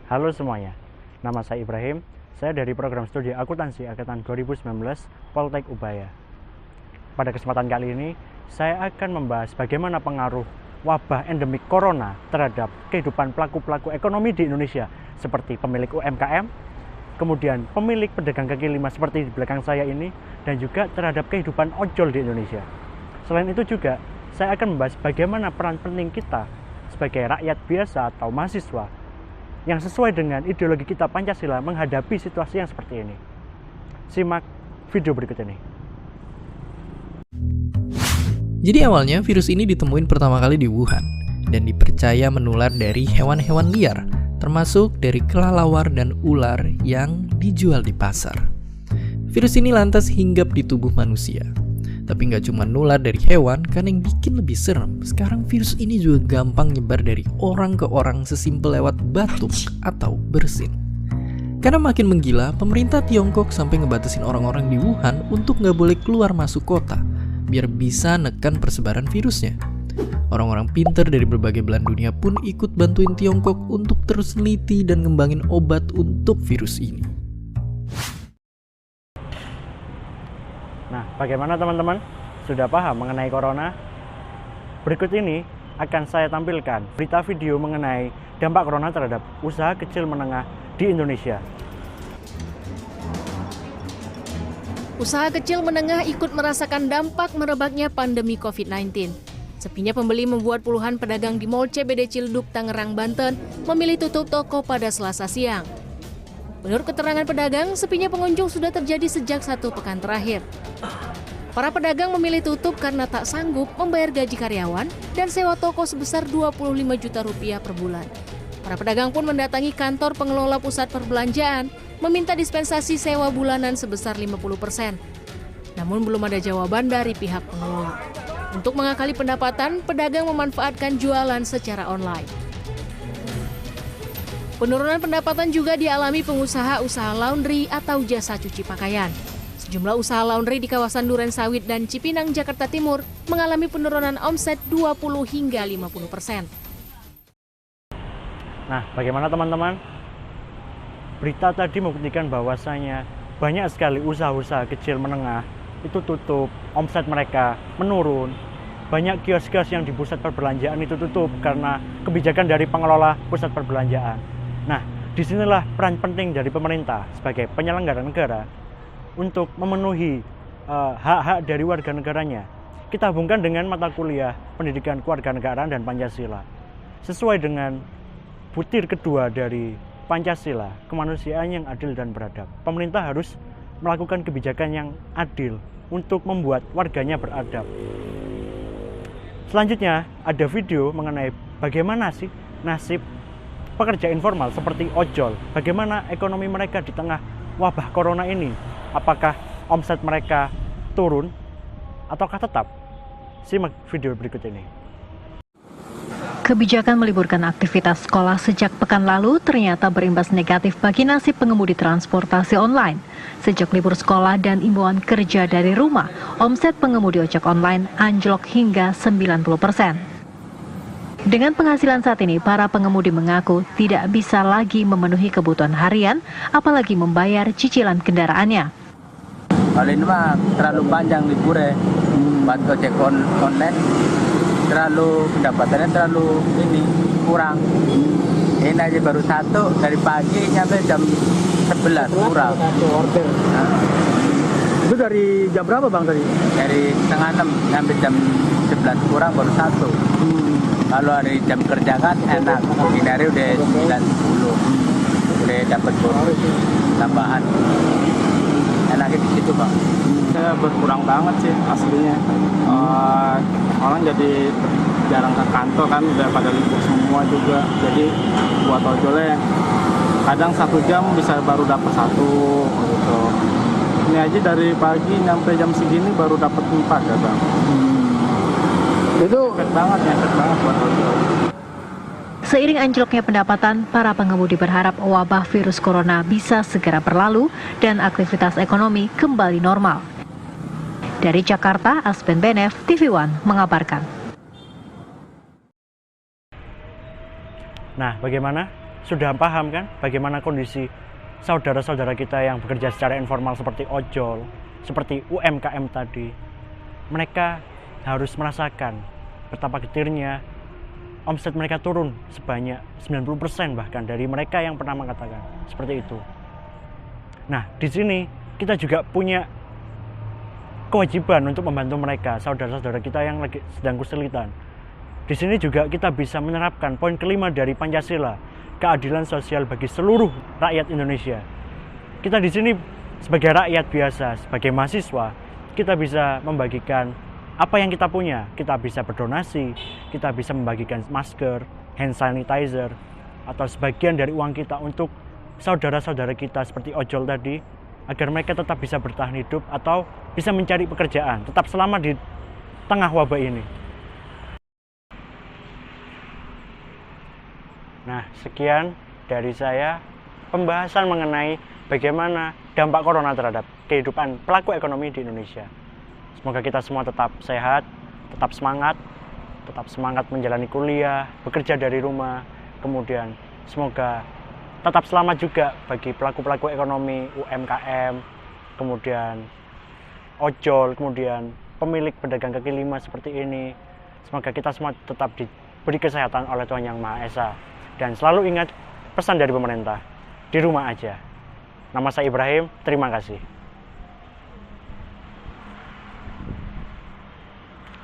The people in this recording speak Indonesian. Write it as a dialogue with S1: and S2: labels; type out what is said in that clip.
S1: Halo semuanya, nama saya Ibrahim. Saya dari program studi akuntansi angkatan 2019 Poltek Ubaya. Pada kesempatan kali ini, saya akan membahas bagaimana pengaruh wabah endemik corona terhadap kehidupan pelaku-pelaku ekonomi di Indonesia, seperti pemilik UMKM, kemudian pemilik pedagang kaki lima seperti di belakang saya ini, dan juga terhadap kehidupan ojol di Indonesia. Selain itu juga, saya akan membahas bagaimana peran penting kita sebagai rakyat biasa atau mahasiswa yang sesuai dengan ideologi kita Pancasila menghadapi situasi yang seperti ini. Simak video berikut ini.
S2: Jadi awalnya virus ini ditemuin pertama kali di Wuhan dan dipercaya menular dari hewan-hewan liar, termasuk dari kelelawar dan ular yang dijual di pasar. Virus ini lantas hinggap di tubuh manusia. Tapi nggak cuma nular dari hewan, kan yang bikin lebih serem. Sekarang virus ini juga gampang nyebar dari orang ke orang sesimpel lewat batuk atau bersin. Karena makin menggila, pemerintah Tiongkok sampai ngebatasin orang-orang di Wuhan untuk nggak boleh keluar masuk kota, biar bisa nekan persebaran virusnya. Orang-orang pinter dari berbagai belahan dunia pun ikut bantuin Tiongkok untuk terus neliti dan ngembangin obat untuk virus ini.
S1: Nah, bagaimana teman-teman? Sudah paham mengenai corona? Berikut ini akan saya tampilkan berita video mengenai dampak corona terhadap usaha kecil menengah di Indonesia.
S3: Usaha kecil menengah ikut merasakan dampak merebaknya pandemi COVID-19. Sepinya pembeli membuat puluhan pedagang di Mall CBD Ciledug, Tangerang, Banten memilih tutup toko pada Selasa siang. Menurut keterangan pedagang, sepinya pengunjung sudah terjadi sejak 1 pekan terakhir. Para pedagang memilih tutup karena tak sanggup membayar gaji karyawan dan sewa toko sebesar 25 juta rupiah per bulan. Para pedagang pun mendatangi kantor pengelola pusat perbelanjaan, meminta dispensasi sewa bulanan sebesar 50%. Namun belum ada jawaban dari pihak pengelola. Untuk mengakali pendapatan, pedagang memanfaatkan jualan secara online. Penurunan pendapatan juga dialami pengusaha usaha laundry atau jasa cuci pakaian. Sejumlah usaha laundry di kawasan Duren Sawit dan Cipinang, Jakarta Timur mengalami penurunan omset 20 hingga 50%.
S1: Nah, bagaimana teman-teman? Berita tadi membuktikan bahwasanya banyak sekali usaha-usaha kecil menengah itu tutup, omset mereka menurun. Banyak kios-kios yang di pusat perbelanjaan itu tutup karena kebijakan dari pengelola pusat perbelanjaan. Nah, disinilah peran penting dari pemerintah sebagai penyelenggara negara untuk memenuhi hak-hak dari warga negaranya. Kita hubungkan dengan mata kuliah pendidikan kewarganegaraan dan Pancasila. Sesuai dengan butir kedua dari Pancasila, kemanusiaan yang adil dan beradab. Pemerintah harus melakukan kebijakan yang adil untuk membuat warganya beradab. Selanjutnya, ada video mengenai bagaimana sih nasib pekerja informal seperti ojol. Bagaimana ekonomi mereka di tengah wabah corona ini? Apakah omset mereka turun ataukah tetap? Simak video berikut ini.
S4: Kebijakan meliburkan aktivitas sekolah sejak pekan lalu ternyata berimbas negatif bagi nasib pengemudi transportasi online. Sejak libur sekolah dan imbauan kerja dari rumah, omset pengemudi ojek online anjlok hingga 90%. Dengan penghasilan saat ini, para pengemudi mengaku tidak bisa lagi memenuhi kebutuhan harian, apalagi membayar cicilan kendaraannya.
S5: Kalau ini mah terlalu panjang liburnya, buat ojek online terlalu pendapatannya terlalu kurang. Ini aja baru satu dari pagi nyampe jam 11 kurang. Nah.
S6: Itu dari jam berapa bang tadi?
S5: Dari setengah 6 sampai jam 11 kurang baru satu. Kalau hari jam kerja kan enak, ini hari udah 9-10, udah dapat bonus tambahan. Enaknya di situ bang.
S6: Ya, berkurang banget sih aslinya. Orang jadi jarang ke kantor kan, udah pada libur semua juga. Jadi buat ojolnya kadang 1 jam bisa baru dapat 1 gitu. Ini aja dari pagi sampai jam segini baru dapat 4 ya bang. Itu ngefek banget buat ojol.
S4: Seiring anjloknya pendapatan, para pengemudi berharap wabah virus corona bisa segera berlalu dan aktivitas ekonomi kembali normal. Dari Jakarta, Aspen Benef, TV One mengabarkan.
S1: Nah, bagaimana? sudah paham kan bagaimana kondisi saudara-saudara kita yang bekerja secara informal seperti ojol, seperti UMKM tadi. Mereka harus merasakan betapa getirnya omset mereka turun sebanyak 90% bahkan dari mereka yang pernah mengatakan seperti itu. Nah, di sini kita juga punya kewajiban untuk membantu mereka, saudara-saudara kita yang lagi sedang kesulitan. Di sini juga kita bisa menerapkan poin kelima dari Pancasila, keadilan sosial bagi seluruh rakyat Indonesia. Kita di sini sebagai rakyat biasa, sebagai mahasiswa, kita bisa membagikan apa yang kita punya. Kita bisa berdonasi, kita bisa membagikan masker, hand sanitizer, atau sebagian dari uang kita untuk saudara-saudara kita seperti ojol tadi, agar mereka tetap bisa bertahan hidup atau bisa mencari pekerjaan, tetap selamat di tengah wabah ini. Nah, sekian dari saya pembahasan mengenai bagaimana dampak corona terhadap kehidupan pelaku ekonomi di Indonesia. Semoga kita semua tetap sehat, tetap semangat menjalani kuliah, bekerja dari rumah, kemudian semoga tetap selamat juga bagi pelaku-pelaku ekonomi, UMKM, kemudian ojol, kemudian pemilik pedagang kaki lima seperti ini. Semoga kita semua tetap diberi kesehatan oleh Tuhan Yang Maha Esa. Dan selalu ingat pesan dari pemerintah, di rumah aja. Nama saya Ibrahim, terima kasih.